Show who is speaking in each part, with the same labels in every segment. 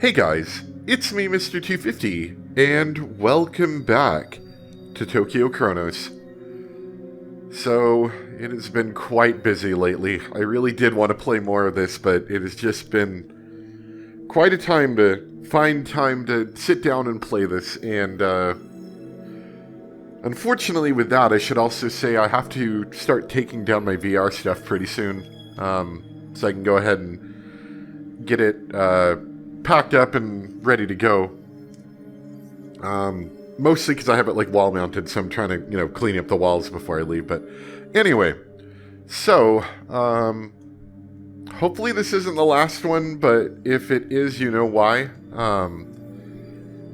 Speaker 1: Hey guys, it's me, Mr. 250, and welcome back to Tokyo Chronos. So, it has been quite busy lately. I really did want to play more of this, but it has just been quite a time to find time to sit down and play this, and unfortunately with that, I should also say I have to start taking down my VR stuff pretty soon, so I can go ahead and get it, packed up and ready to go. Mostly because I have it like wall mounted, so I'm trying to, clean up the walls before I leave. But anyway, so hopefully this isn't the last one, but if it is, you know why.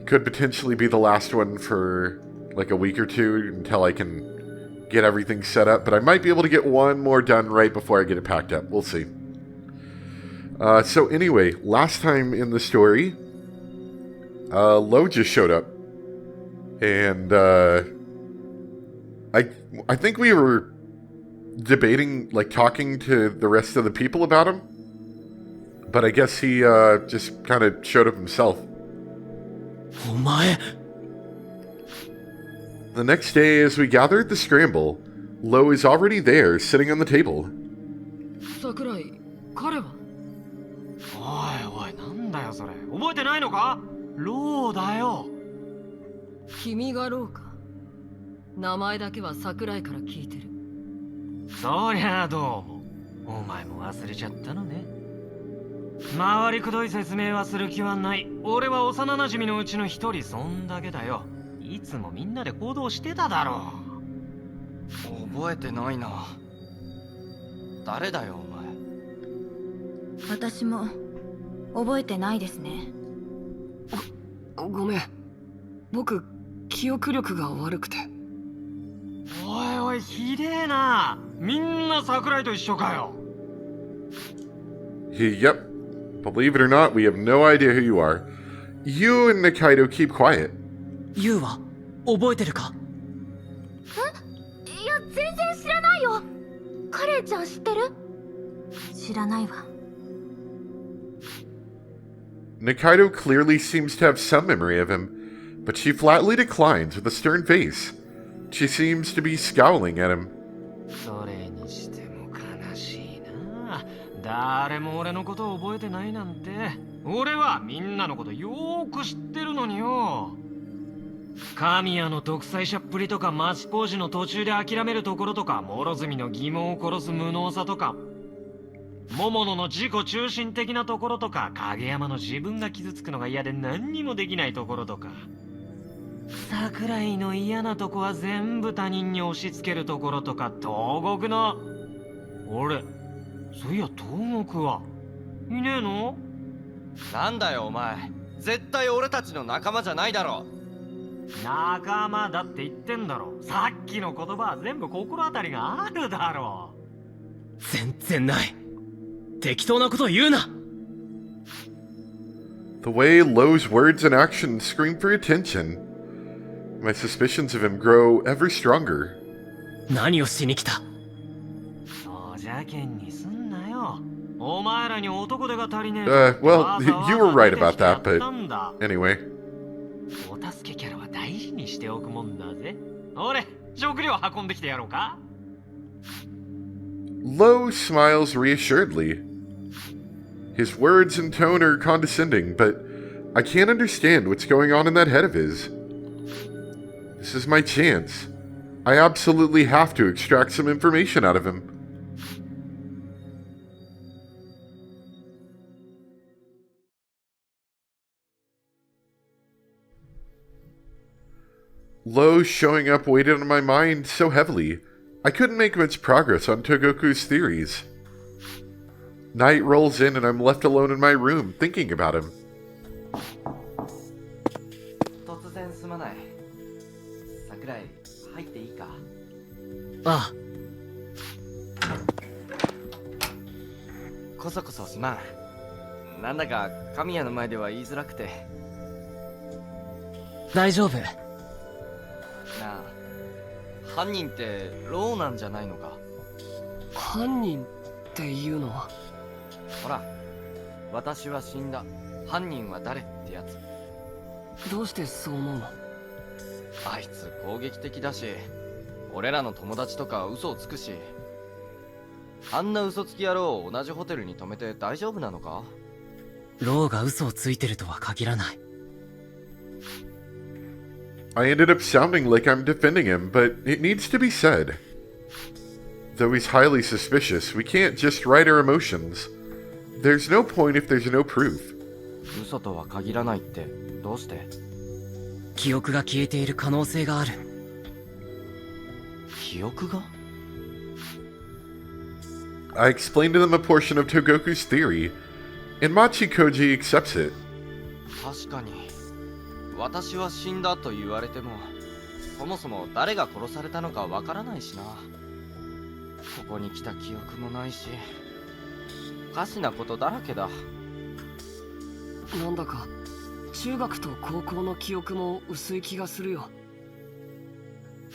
Speaker 1: Could potentially be the last one for like a week or two until I can get everything set up. But I might be able to get one more done right before I get it packed up. We'll see. So anyway, last time in the story, Lowe just showed up, and I think we were debating, like talking to the rest of the people about him, but I guess he just kind of showed up himself. The next day, as we gather at the scramble, Lowe is already there, sitting on the table.
Speaker 2: Sakurai, 彼は?
Speaker 3: おいおい、なんだよそれ。覚えてないのか？ローだよ。
Speaker 2: 君がローか。名前だけは桜井から聞いてる。
Speaker 3: そりゃあどうも。お前も忘れちゃったのね。回りくどい説明はする気はない。俺は幼馴染のうちの一人、そんだけだよ。いつもみんなで行動してただろう。
Speaker 4: 覚えてないな。誰だよお前。
Speaker 5: 私も覚えてないですね。
Speaker 2: ごめん。僕、記憶力が悪くて。
Speaker 3: おいおい、ひでえな。みんな桜井と一緒かよ。
Speaker 1: Yep. Believe it or not, we have no idea who you are. You and Nikaido keep quiet.
Speaker 6: ユウは覚えてるか？
Speaker 5: いや、全然知らないよ。カレイちゃん知ってる？知らないわ。
Speaker 1: Nikaido clearly seems to have some memory of him, but she flatly declines with a stern face. She seems to be scowling at him.
Speaker 3: それにしても悲しいな。誰も俺のことを覚えてないなんて。俺はみんなのことよーく知ってるのによ。神谷の独裁者っぷりとか、町工事の途中で諦めるところとか、諸角の疑問を殺す無能さとか、桃野の自己中心的なところとか、影山の自分が傷つくのが嫌で何にもできないところとか、桜井の嫌なとこは全部他人に押し付けるところとか、東国の俺、そういや東国はいねえの？
Speaker 4: なんだよお前。絶対俺たちの仲間じゃないだろ。
Speaker 3: 仲間だって言ってんだろ。さっきの言葉は全部心当たりがあるだろ。
Speaker 6: 全然ない。適当なこと言うな。
Speaker 1: The way Lowe's words and actions scream for attention, my suspicions of him grow ever stronger.
Speaker 6: 何をしに来た？
Speaker 3: そうじゃけんにすんなよ。お前らに男手が足りねえ。
Speaker 1: Well, you were right about that, but anyway.
Speaker 3: お助けキャラは大事にしておくもんだぜ。俺、食料運んできてやろうか？
Speaker 1: Lowe smiles reassuredly. His words and tone are condescending, but I can't understand what's going on in that head of his. This is my chance. I absolutely have to extract some information out of him. Lowe showing up weighed on my mind so heavily, I couldn't make much progress on Togoku's theories. Night rolls in and I'm left alone in my room, thinking about him.
Speaker 4: 突然すまない。桜井、入っていいか？
Speaker 6: ああ。
Speaker 4: こそこそすまん。なんだか神谷の前では言いづらくて。
Speaker 6: 大丈夫。
Speaker 4: なあ、犯人ってローなんじゃないのか？
Speaker 2: 犯人っていうのは？
Speaker 4: ほら、私は死んだ。犯人は誰ってやつ。
Speaker 2: どうしてそう思うの？
Speaker 4: あいつ攻撃的だし、俺らの友達とか嘘をつくし。あんな嘘つき野郎を同じホテルに泊めて大丈夫なのか？
Speaker 6: ローが嘘をついてるとは限らない。
Speaker 1: I ended up sounding like I'm defending him, but it needs to be said. Though he's highly suspicious, we can't just write our emotions. There's no point if there's no proof.
Speaker 4: 嘘とは限らないってどうして？
Speaker 6: 記憶が消えている可能性がある。
Speaker 4: 記憶が？
Speaker 1: I explained to them a portion of Togoku's theory, and Machikoji accepts it.
Speaker 4: 確かに私は死んだと言われても、そもそも誰が殺されたのかわからないしな。ここに来た記憶もないし、おかしなことだらけだ。
Speaker 2: なんだか中学と高校の記憶も薄い気がするよ。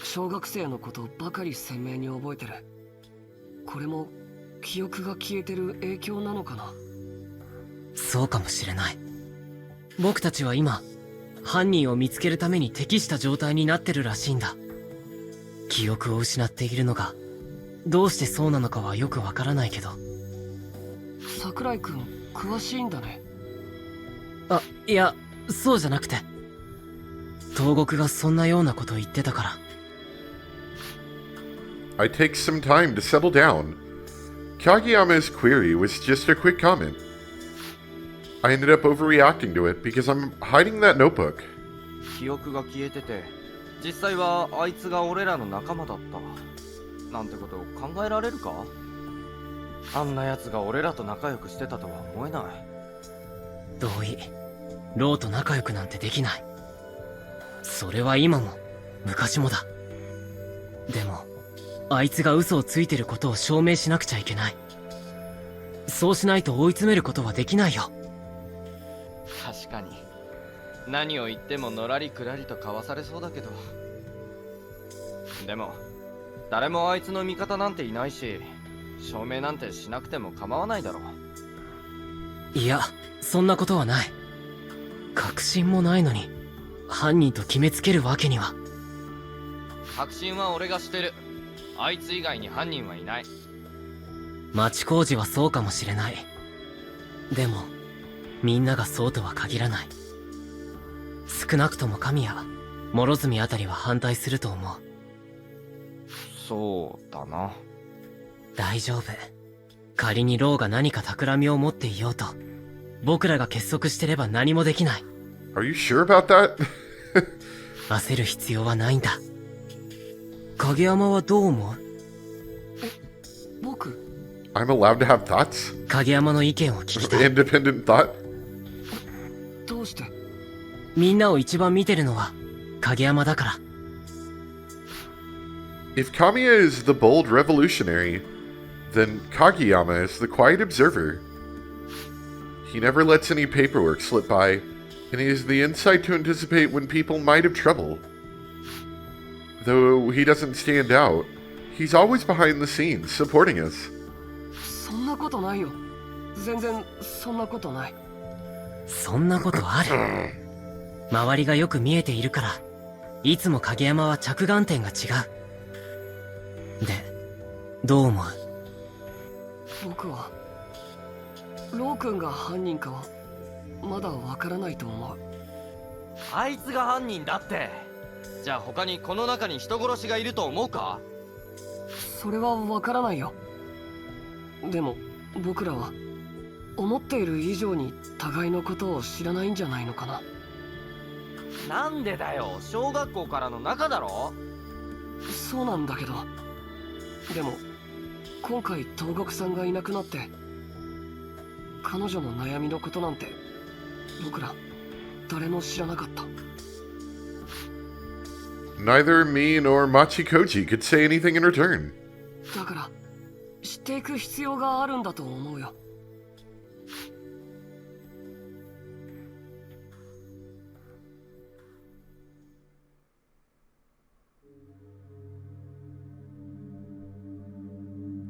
Speaker 2: 小学生のことばかり鮮明に覚えてる。これも記憶が消えてる影響なのかな。
Speaker 6: そうかもしれない。僕たちは今犯人を見つけるために適した状態になってるらしいんだ。記憶を失っているのがどうしてそうなのかはよくわからないけど。
Speaker 2: 桜井くん詳しいんだね。
Speaker 6: あ、いや、そうじゃなくて、東国がそんなようなこと言ってたから。
Speaker 1: I take some time to settle down. Kageyama's query was just a quick comment. I ended up overreacting to it because I'm hiding that notebook.
Speaker 4: 記憶が消えてて、実際はあいつが俺らの仲間だったなんてこと考えられるか？あんな奴が俺らと仲良くしてたとは思えない。
Speaker 6: 同意。ローと仲良くなんてできない。それは今も昔もだ。でもあいつが嘘をついてることを証明しなくちゃいけない。そうしないと追い詰めることはできないよ。
Speaker 4: 確かに何を言ってものらりくらりとかわされそうだけど、でも誰もあいつの味方なんていないし、証明なんてしなくても構わないだろう。
Speaker 6: いや、そんなことはない。確信もないのに犯人と決めつけるわけには。
Speaker 4: 確信は俺がしてる。あいつ以外に犯人はいない。
Speaker 6: 町工事はそうかもしれない。でもみんながそうとは限らない。少なくとも神谷、諸角あたりは反対すると思う。
Speaker 4: そうだな。
Speaker 6: 大丈夫。仮にローが何か企みを持っていようと、僕らが結束してれば何もできない。
Speaker 1: Are you sure about that?
Speaker 6: 焦る必要はないんだ。影山はどう思う？
Speaker 2: 僕
Speaker 1: I'm allowed to have thoughts?
Speaker 6: 影山の意見を聞きたい。
Speaker 1: Independent thought?
Speaker 2: どうして？
Speaker 6: みんなを一番見てるのは影山だから。
Speaker 1: If Kamiya is the bold revolutionary, then Kageyama is the quiet observer. He never lets any paperwork slip by, and he has the insight to anticipate when people might have trouble. Though he doesn't stand out, he's always behind the scenes, supporting us.
Speaker 2: そんなことないよ。全然そんなことない。
Speaker 6: そんなことある。周りがよく見えているから、いつも影山は着眼点が違う。で、どう思う？
Speaker 2: 僕はロー君が犯人かはまだわからないと思う。
Speaker 4: あいつが犯人だって。じゃあ他にこの中に人殺しがいると思うか？
Speaker 2: それはわからないよ。でも僕らは思っている以上に互いのことを知らないんじゃないのかな。
Speaker 4: なんでだよ、小学校からの仲だろ。
Speaker 2: そうなんだけど、でも今回東国さんがいなくなって彼女の悩みのことなんて僕ら誰も知らなかった。
Speaker 1: Neither me nor Machikoji could say anything in return.
Speaker 2: だから知っていく必要があるんだと思うよ。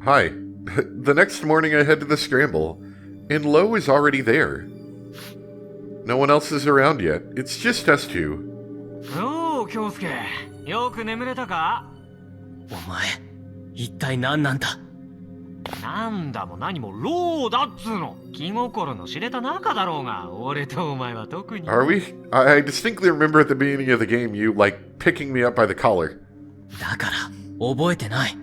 Speaker 1: Hi. The next morning I head to the scramble, and Lowe is already there. No one else is around yet. It's just us two.
Speaker 3: おう、京介。よく眠れたか？
Speaker 6: お前、一体何なんだ？
Speaker 3: なんだも何もローだっつうの。気心の知れた仲だろうが、俺とお前は特に。
Speaker 1: Are we? I distinctly remember at the beginning of the game you, like, picking me up by the collar.
Speaker 6: だから、覚えてない。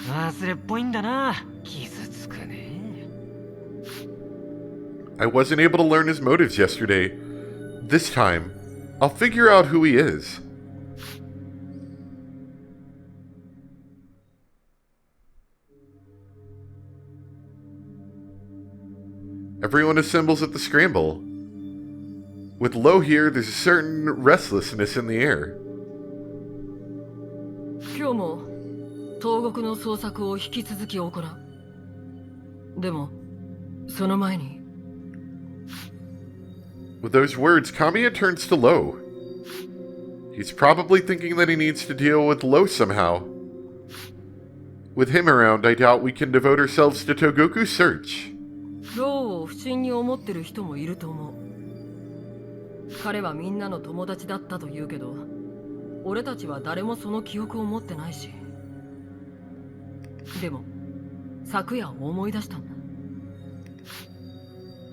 Speaker 3: 忘れっぽいんだな。傷つくね。
Speaker 1: I wasn't able to learn his motives yesterday. This time, I'll figure out who he is. Everyone assembles at the scramble. With Lowe here, there's a certain restlessness in the air.
Speaker 2: 今日も東国の捜索を引き続き行う。でもその前に。
Speaker 1: With those words, Kamiya turns to Lowe. He's probably thinking that he needs to deal with Lowe somehow. With him around, I doubt we can devote ourselves to Togoku's search.
Speaker 2: ローを不審に思ってる人もいると思う。彼はみんなの友達だったと言うけど、俺たちは誰もその記憶を持ってないし。でも昨夜思い出したんだ。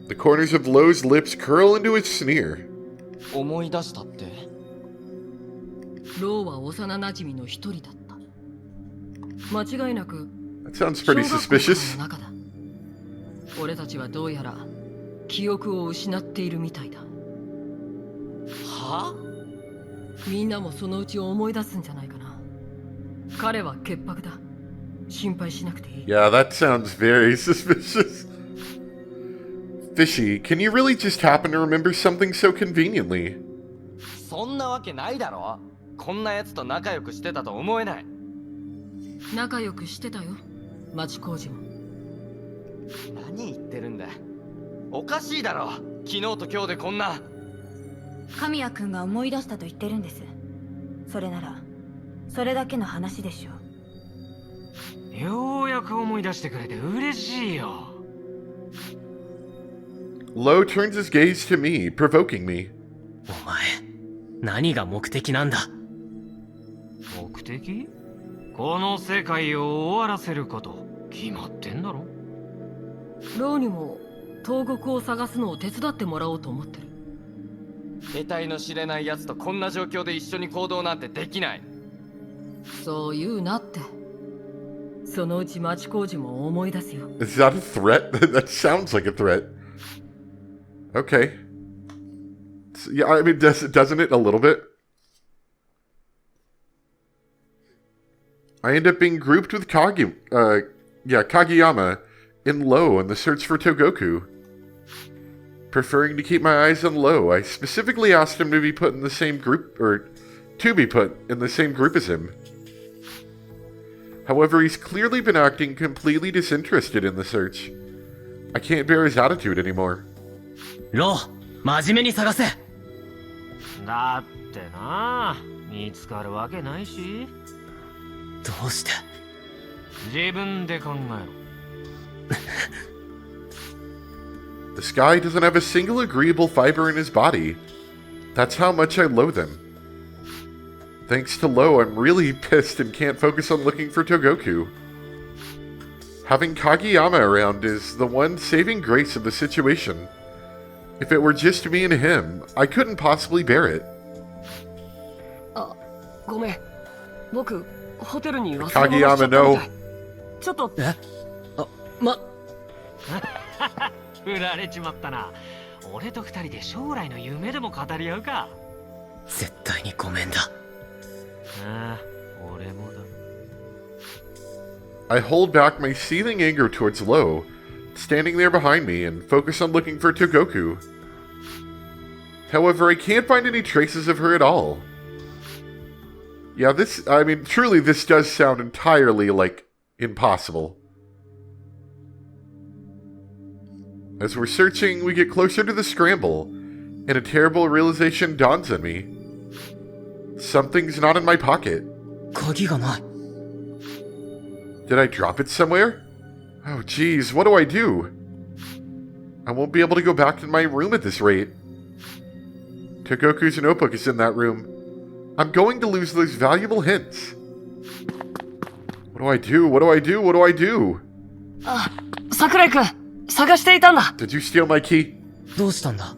Speaker 1: The corners of Lowe's lips curl into a sneer.
Speaker 4: 思い出したって？
Speaker 2: ローは幼馴染の一人だった。間違いなく
Speaker 1: That sounds pretty
Speaker 2: 小学校から
Speaker 1: suspicious.
Speaker 2: の中だ。俺たちはどうやら記憶を失っているみたいだ。
Speaker 4: は？
Speaker 2: みんなもそのうち思い出すんじゃないかな。彼は潔白だ。心配しなくていい。
Speaker 1: Yeah, that sounds very suspicious. Fishy, can you really just happen to remember something so conveniently?
Speaker 4: そんなわけないだろ。こんなやつと仲良くしてたと思えない。
Speaker 2: 仲良くしてたよ、町工事も。
Speaker 4: 何言ってるんだ。おかしいだろ。昨日と今日でこんな。
Speaker 5: 神谷君が思い出したと言ってるんです。それならそれだけの話でしょう。
Speaker 3: ようやく思い出してくれて嬉しいよ。
Speaker 1: Lowe turns his gaze to me, provoking me.
Speaker 6: お前、何が目的なんだ？
Speaker 3: 目的？この世界を終わらせること。決まってんだろ。
Speaker 2: ローにも東国を探すのを手伝ってもらおうと思ってる。
Speaker 4: 得体の知れないやつとこんな状況で一緒に行動なんてできない。
Speaker 2: そう言うなって。そのうち町工事も思い出すよ。
Speaker 1: Is that a threat? That sounds like a threat. Okay. Yeah, I mean, doesn't it a little bit? I end up being grouped with Kageyama in Lowe in the search for Togoku. Preferring to keep my eyes on Lowe, I specifically asked him to be put in the same group, or to be put in the same group as him. However, he's clearly been acting completely disinterested in the search. I can't bear his attitude anymore.
Speaker 6: ロー、真面目に探せ。
Speaker 3: だってな、見つかるわけないし。
Speaker 6: どうして？
Speaker 3: 自分で考えろ。
Speaker 1: The sky doesn't have a single agreeable fiber in his body. That's how much I loathe him. Thanks to Lowe, I'm really pissed and can't focus on looking for Togoku. Having Kageyama around is the one saving grace of the situation. If it were just me and him, I couldn't possibly bear it.
Speaker 2: あ、ごめん。僕、ホテルに忘れ物しちゃ
Speaker 1: Kageyama,
Speaker 2: ったみ
Speaker 1: no.
Speaker 2: たい。ちょっと。
Speaker 6: え？あ、
Speaker 3: 振られちまったな。俺と二人で将来の夢でも語り合うか。
Speaker 6: 絶対にごめんだ。
Speaker 3: ああ、俺もだ。
Speaker 1: I hold back my seething anger towards Lowe, standing there behind me, and focus on looking for Togoku. However, I can't find any traces of her at all. Yeah, truly this does sound entirely, like, impossible. As we're searching, we get closer to the scramble, and a terrible realization dawns on me. Something's not in my pocket.
Speaker 6: 鍵がない。
Speaker 1: Did I drop it somewhere? Oh, geez, what do I do? I won't be able to go back to my room at this rate. Togoku's notebook is in that room. I'm going to lose those valuable hints. What do I do? What do I do? What do I do?
Speaker 2: あ、桜井くん、探していたんだ。
Speaker 1: Did you steal my key?
Speaker 6: どうしたんだ？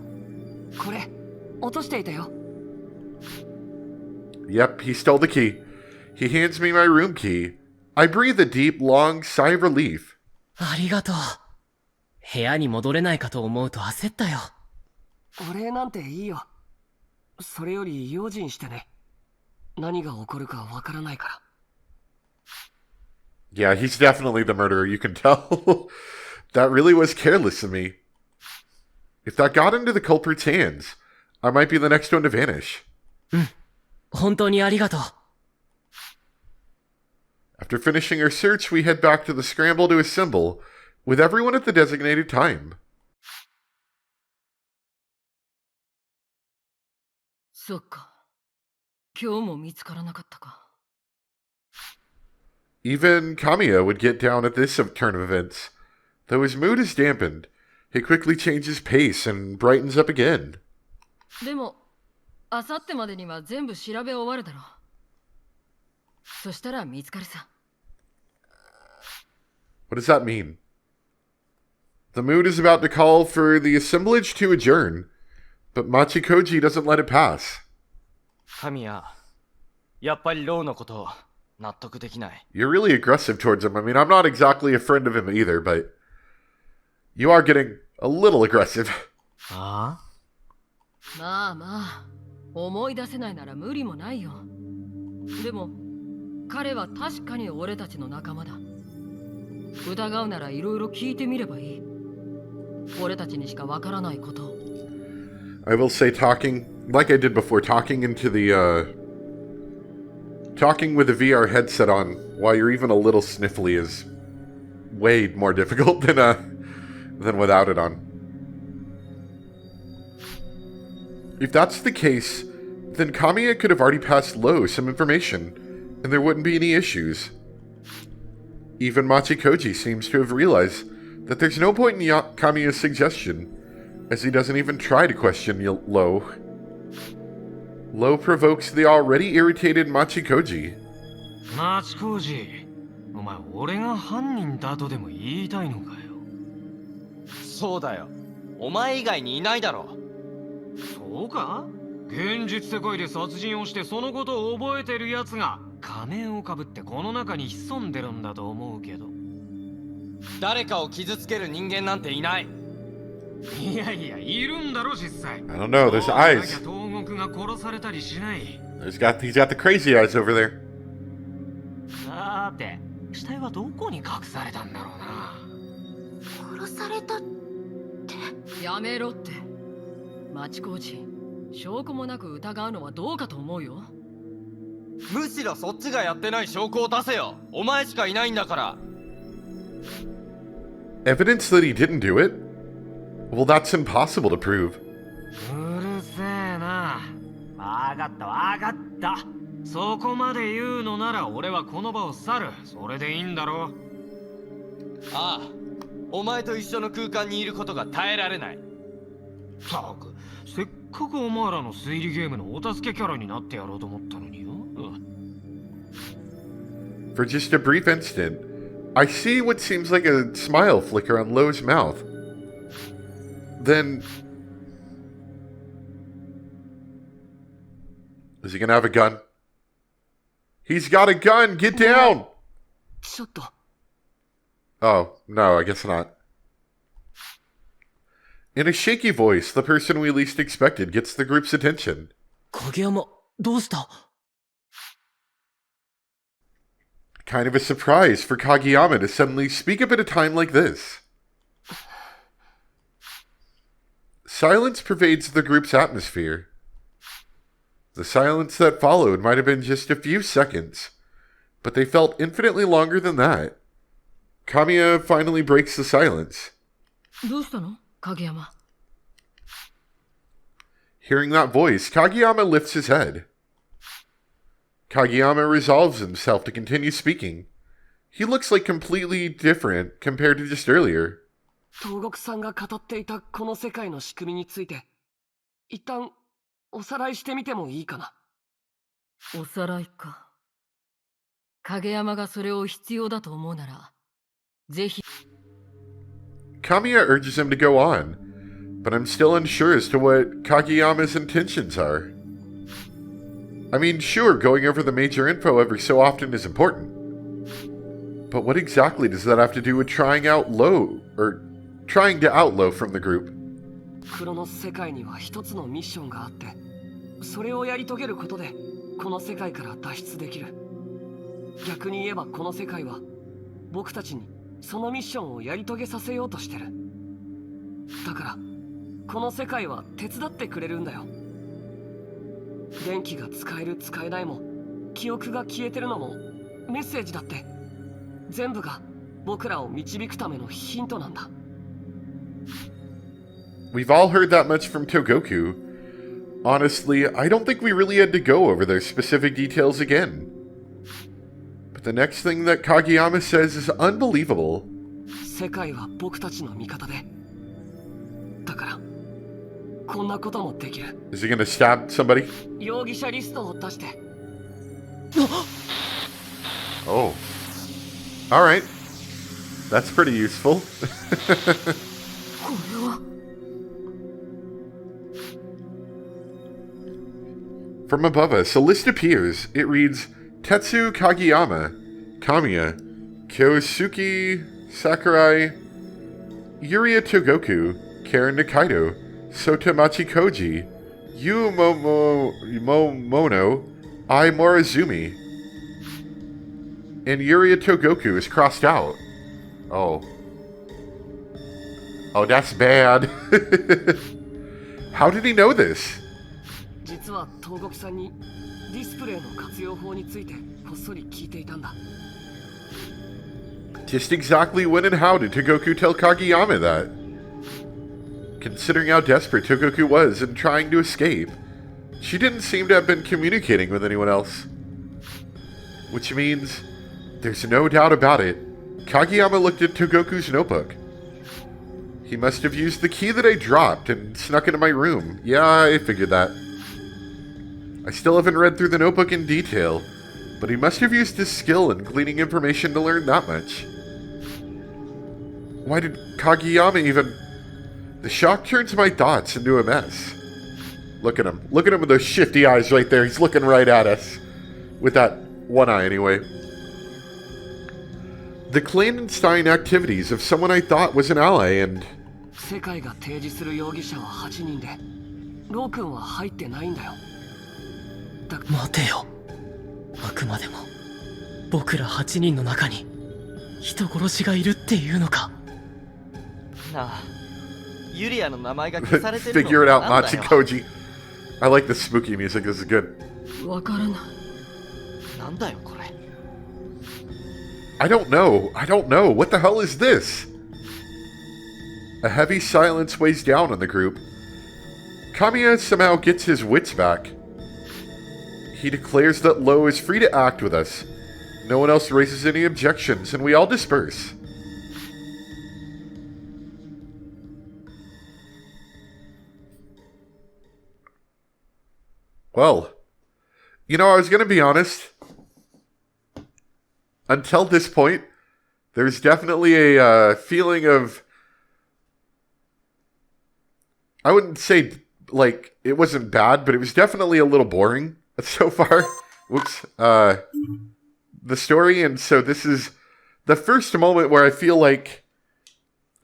Speaker 2: これ、落としていたよ。
Speaker 1: Yep, he stole the key. He hands me my room key. I breathe a deep, long sigh of relief.
Speaker 6: ありがとう。部屋に戻れないかと思うと焦ったよ。
Speaker 2: お礼なんていいよ。それより用心してね。何が起こるかわからないから。
Speaker 1: Yeah, he's definitely the murderer, you can tell. That really was careless of me. If that got into the culprit's hands, I might be the next one to vanish.
Speaker 6: 本当にありがとう。
Speaker 1: After finishing our search, we head back to the scramble to assemble, with everyone at the designated time.
Speaker 7: そっか。今日も見つからなかったか。
Speaker 1: Even Kamiya would get down at this turn of events. Though his mood is dampened, he quickly changes pace and brightens up again.
Speaker 7: でも、あさってまでには全部調べ終わるだろう。そしたら見つかるさ。
Speaker 1: What does that mean? The mood is about to call for the assemblage to adjourn, but Machikoji doesn't let it pass.
Speaker 4: 神谷、やっぱりローのこと納得できない。
Speaker 1: You're really aggressive towards him. I mean, I'm not exactly a friend of him either, but you are getting a little aggressive.
Speaker 3: あ
Speaker 7: まあまあ、思い出せないなら無理もないよ。でも、彼は確かに俺たちの仲間だ。疑うならいろいろ聞いてみればいい。俺たちにしかわからないことを。
Speaker 1: I will say like I did before, talking with a VR headset on while you're even a little sniffly is way more difficult than without it on. If that's the case, then Kamiya could have already passed Lowe some information, and there wouldn't be any issues. Even Machikoji seems to have realized that there's no point in Kamiya's suggestion, as he doesn't even try to question Lowe. Lowe provokes the already irritated Machikoji.
Speaker 3: マチコージ、お前俺が犯人だとでも言いたいのかよ。
Speaker 4: そうだよ。お前以外にいないだろ。
Speaker 3: そうか？現実世界で殺人をしてそのことを覚えてる奴が仮面をかぶってこの中に潜んでるんだと思うけど。
Speaker 4: 誰かを傷つける人間なんていない。
Speaker 3: いやいや、いるんだろ実際。
Speaker 1: I don't know, there's eyes.
Speaker 3: 東国が殺されたりしない。
Speaker 1: He's got the crazy eyes over there.
Speaker 3: さーて、死体はどこに隠されたんだろうな。
Speaker 5: 殺された。
Speaker 7: やめろって。町工事、証拠もなく疑うのはどうかと思うよ。
Speaker 4: むしろそっちがやってない証拠を出せよ。お前しかいないんだから。
Speaker 1: Evidence that he didn't do it? Well, that's impossible to prove.
Speaker 3: うるせえな。わかったわかった。そこまで言うのなら俺はこの場を去る。それでいいんだろ。
Speaker 4: ああ、お前と一緒の空間にいることが耐えられない。
Speaker 3: ったく、せっかくお前らの推理ゲームのお助けキャラになってやろうと思ったのによ。
Speaker 1: For just a brief instant, I see what seems like a smile flicker on Lowe's mouth. Then... Is he gonna have a gun? He's got a gun! Get down!
Speaker 2: ちょっと。
Speaker 1: Oh, no, I guess not. In a shaky voice, the person we least expected gets the group's attention.
Speaker 6: 影山、どうした？
Speaker 1: Kind of a surprise for Kageyama to suddenly speak up at a time like this. Silence pervades the group's atmosphere. The silence that followed might have been just a few seconds, but they felt infinitely longer than that. Kamiya finally breaks the silence.
Speaker 7: どうしたの、影山。
Speaker 1: Hearing that voice, Kageyama lifts his head. Kageyama resolves himself to continue speaking. He looks like completely different compared to just earlier.
Speaker 2: 東国さんが語っていたこの世界の仕組みについて、一旦おさらいしてみてもいいかな。
Speaker 7: おさらいか。影山がそれを必要だと思うなら、ぜひ。
Speaker 1: Kamiya urges him to go on, but I'm still unsure as to what Kageyama's intentions are. I mean, sure, going over the major info every so often is important. But what exactly does that have to do with trying out Lowe, or trying to out Lowe from the group?
Speaker 2: クロノス世界には一つのミッションがあって、それをやり遂げることでこの世界から脱出できる。逆に言えばこの世界は僕たちにそのミッションをやり遂げさせようとしてる。だからこの世界は手伝ってくれるんだよ。電気が使える使えないも、記憶が消えてるのも、メッセージだって、全部が僕らを導くためのヒントなんだ。
Speaker 1: We've all heard that much from Togoku. Honestly, I don't think we really had to go over their specific details again. But the next thing that Kageyama says is unbelievable.
Speaker 2: 世界は僕たちの味方で、だからこんなこともできる。
Speaker 1: Is he gonna stab somebody?
Speaker 2: 容疑者リストを出して。
Speaker 1: Oh. Alright. That's pretty useful.
Speaker 7: これは。
Speaker 1: From above us, a list appears. It reads Tetsu Kageyama, Kamiya, Kyosuke Sakurai, Yuria Togoku, Karen Nikaido, Sota Machikoji, Yu Momono, Ai Morizumi. And Yuria Togoku is crossed out. Oh. Oh, that's bad. How did he know this?
Speaker 2: 実は東国さんにディスプレイの活用法についてこっそり聞いていたんだ。
Speaker 1: Just exactly when and how did Togoku tell Kageyama that? Considering how desperate Togoku was in trying to escape, she didn't seem to have been communicating with anyone else. Which means, there's no doubt about it, Kageyama looked at Togoku's notebook. He must have used the key that I dropped and snuck into my room. Yeah, I figured that. I still haven't read through the notebook in detail, but he must have used his skill in gleaning information to learn that much. Why did Kageyama even... The shock turns my thoughts into a mess. Look at him. Look at him with those shifty eyes right there. He's looking right at us. With that one eye, anyway. The clandestine activities of someone I thought was an ally and...
Speaker 2: 世界が提示する容疑者は8人で、ロー君は入ってないんだよ。
Speaker 6: 待てよ。あくまでも僕ら8人の中に人殺しがいるっていうのか。
Speaker 4: なあ、ユリアの名前が消されてるの
Speaker 1: Figure it out,
Speaker 4: なんだよ。
Speaker 1: Machikoji. I like the spooky music. This is good.
Speaker 7: わからない。
Speaker 4: なんだよこれ。
Speaker 1: I don't know. I don't know. What the hell is this? A heavy silence weighs down on the group. Kamiya somehow gets his wits back. He declares that Lowe is free to act with us. No one else raises any objections, and we all disperse. Well, you know, I was going to be honest. Until this point, there's definitely a feeling of... I wouldn't say, like, it wasn't bad, but it was definitely a little boring so far. Whoops. The story, and so this is the first moment where I feel like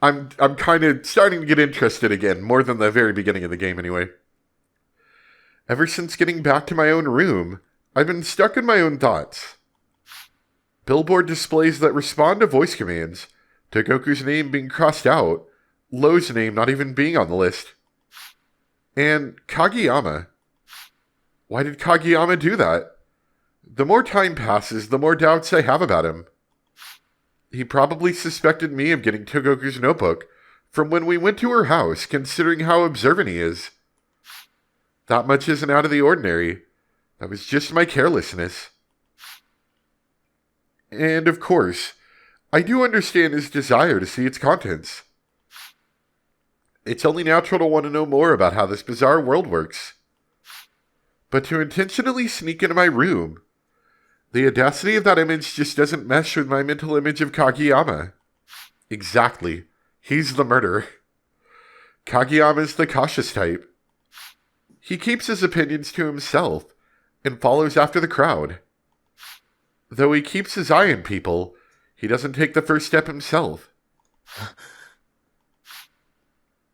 Speaker 1: I'm kind of starting to get interested again, more than the very beginning of the game anyway. Ever since getting back to my own room, I've been stuck in my own thoughts. Billboard displays that respond to voice commands, Togoku's name being crossed out, Lowe's name not even being on the list. And Kageyama. Why did Kageyama do that? The more time passes, the more doubts I have about him. He probably suspected me of getting Togoku's notebook from when we went to her house, considering how observant he is. That much isn't out of the ordinary. That was just my carelessness. And of course, I do understand his desire to see its contents. it's only natural to want to know more about how this bizarre world works. But to intentionally sneak into my room, the audacity of that image just doesn't mesh with my mental image of Kageyama. Exactly. He's the murderer. Kageyama's the cautious type. He keeps his opinions to himself and follows after the crowd. Though he keeps his eye on people, he doesn't take the first step himself.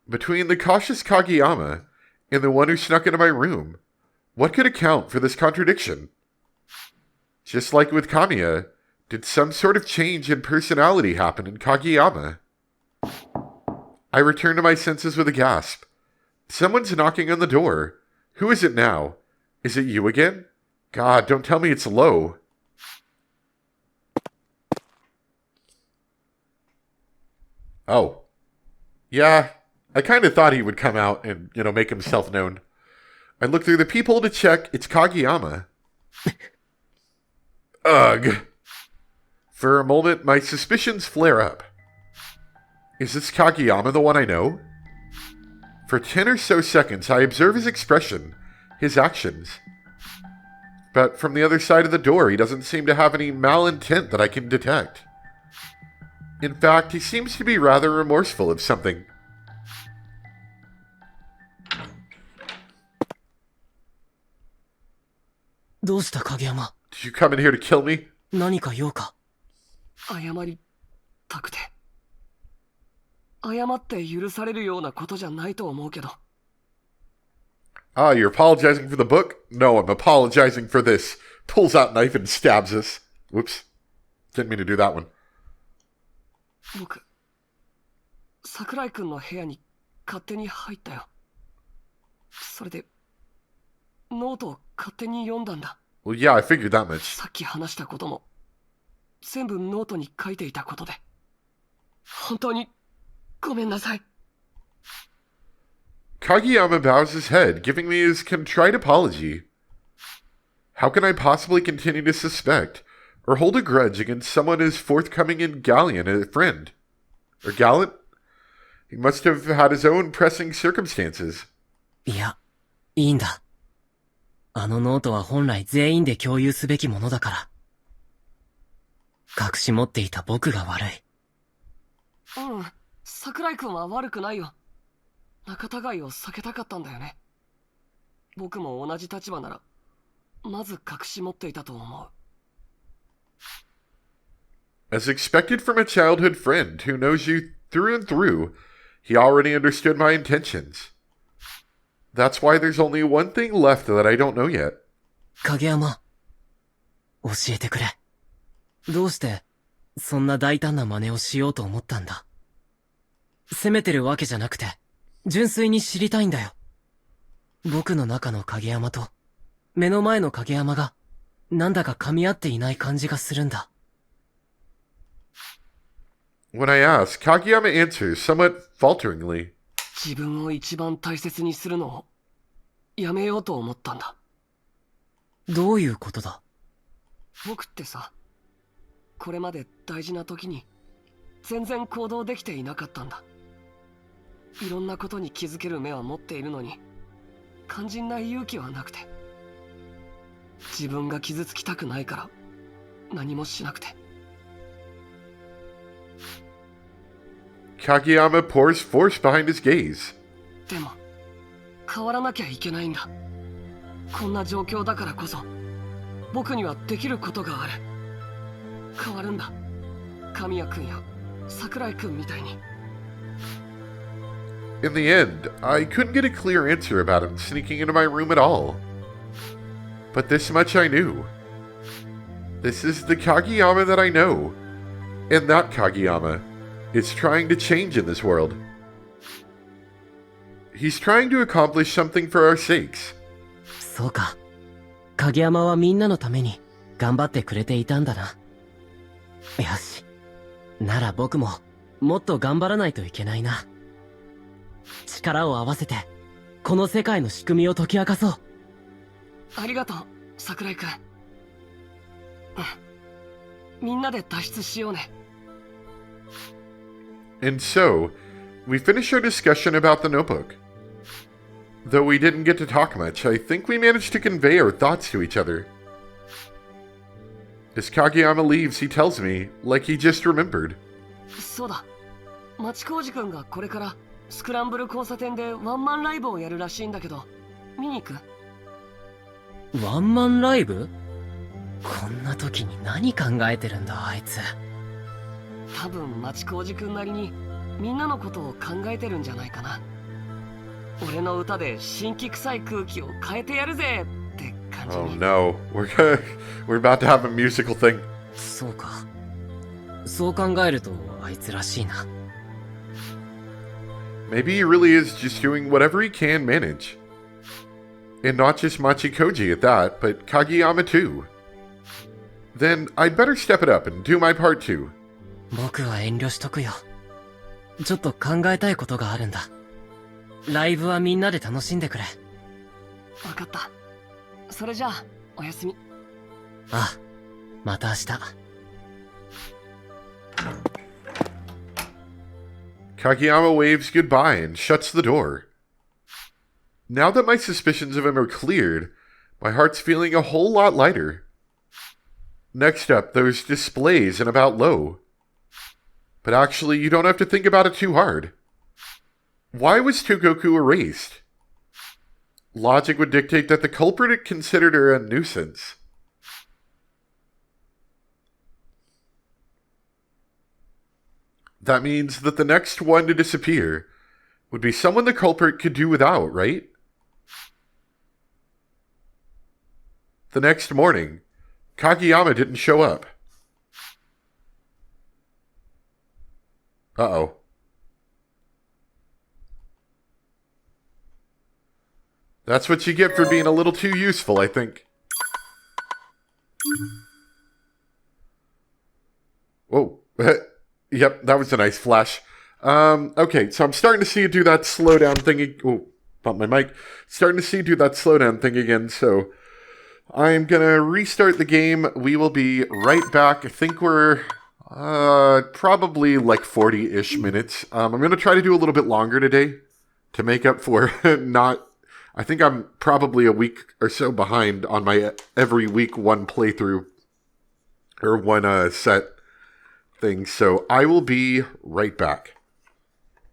Speaker 1: Between the cautious Kageyama and the one who snuck into my room, what could account for this contradiction? Just like with Kamiya, did some sort of change in personality happen in Kageyama? I return to my senses with a gasp. Someone's knocking on the door. Who is it now? Is it you again? God, don't tell me it's Lowe. Oh. Yeah, I kind of thought he would come out and, make himself known. I look through the peephole to check. It's Kageyama. Ugh. For a moment, my suspicions flare up. Is this Kageyama the one I know? For 10 or so seconds, I observe his expression, his actions. But from the other side of the door, he doesn't seem to have any malintent that I can detect. In fact, he seems to be rather remorseful of something. Did you come in here to kill me?
Speaker 6: 何か用か？
Speaker 2: 謝りたくて。謝って許されるようなことじゃないと思うけど。
Speaker 1: Ah, you're apologizing for the book? No, I'm apologizing for this. Pulls out knife and stabs us. Whoops. Didn't mean to do that one.
Speaker 2: 僕、桜井くんの部屋に勝手に入ったよ。それで、ノートを勝手に読んだんだ。
Speaker 1: Well, yeah, I figured that much.
Speaker 2: さっき話したことも、全部ノートに書いていたことで。本当に、ごめんなさい。
Speaker 1: Kageyama bows his head, giving me his contrite apology. How can I possibly continue to suspect or hold a grudge against someone as forthcoming and gallant a friend? Or gallant? He must have had his own pressing circumstances.
Speaker 6: いや、いいんだ。あのノートは本来全員で共有すべきものだから。隠し持っていた僕が悪い。
Speaker 2: うん、桜井くんは悪くないよ。仲違いを避けたかったんだよね。僕も同じ立場なら、まず隠し持っていたと思う。
Speaker 1: As expected from a childhood friend who knows you through and through, he already understood my intentions. That's why there's only one thing left that I don't know yet.
Speaker 6: 影山、教えてくれ。どうして、そんな大胆な真似をしようと思ったんだ。責めてるわけじゃなくて、純粋に知りたいんだよ。僕の中の影山と、目の前の影山が、なんだか噛み合っていない感じがするんだ。
Speaker 1: When I ask, Kageyama answers somewhat falteringly.
Speaker 2: 自分を一番大切にするのを、やめようと思ったんだ。
Speaker 6: どういうことだ？
Speaker 2: 僕ってさ、これまで大事な時に、全然行動できていなかったんだ。いろんなことに気づける目は持っているのに、肝心な勇気はなくて。自分が傷つきたくないから、何もしなくて。
Speaker 1: Kageyama pours force behind his gaze.
Speaker 2: でも、変わらなきゃいけないんだ。こんな状況だからこそ、僕にはできることがある。変わるんだ。神谷君や桜井君みたいに。
Speaker 1: In the end, I couldn't get a clear answer about him sneaking into my room at all. But this much I knew. This is the Kageyama that I know. And that Kageyama is trying to change in this world. He's trying to accomplish something for our sakes.
Speaker 6: そうか。影山はみんなのために頑張ってくれていたんだな。よし。なら僕ももっと頑張らないといけないな。力を合わせてこの世界の仕組みを解き明かそう。
Speaker 2: ありがとう、桜井君。みんなで脱出しようね。
Speaker 1: And so, we finished our discussion about the notebook. Though we didn't get to talk much, I think we managed to convey our thoughts to each other. As Kageyama leaves, he tells me, like he just remembered.
Speaker 2: そうだ。町工事君がこれからスクランブル交差点でワンマンライブをやるらしいんだけど、見に行く？
Speaker 6: ワンマンライブ？こんな時に何考えてるんだ、あいつ。
Speaker 2: 多分町工事君なりにみんなのことを考えてるんじゃないかな。俺の歌で新規臭い空気を変えてやるぜって感じに。
Speaker 1: Oh no, we're about to have a musical thing.
Speaker 6: そうか。そう考えるとあいつらしいな。
Speaker 1: Maybe he really is just doing whatever he can manage. And not just Machikoji at that, but Kageyama too. Then I'd better step it up and do my part too.
Speaker 6: 僕は遠慮しとくよ。ちょっと考えたいことがあるんだ。ライブはみんなで楽しんでくれ。
Speaker 2: わかった。それじゃあ、おやすみ。
Speaker 6: ああ、また明日。
Speaker 1: Kageyama waves goodbye and shuts the door. Now that my suspicions of him are cleared, my heart's feeling a whole lot lighter. Next up, those displays and about Lowe. But actually, you don't have to think about it too hard. Why was Togoku erased? Logic would dictate that the culprit had considered her a nuisance. That means that the next one to disappear would be someone the culprit could do without, right? The next morning, Kageyama didn't show up. Uh-oh. That's what you get for being a little too useful, I think. Whoa. Yep, that was a nice flash. Okay, so I'm starting to see you do that slowdown thing. Oh, bump my mic. Starting to see you do that slowdown thing again, so I'm gonna restart the game. We will be right back. I think we're probably like 40-ish minutes. I'm gonna try to do a little bit longer today to make up for not... I think I'm probably a week or so behind on my every week one playthrough or one set thing. So I will be right back.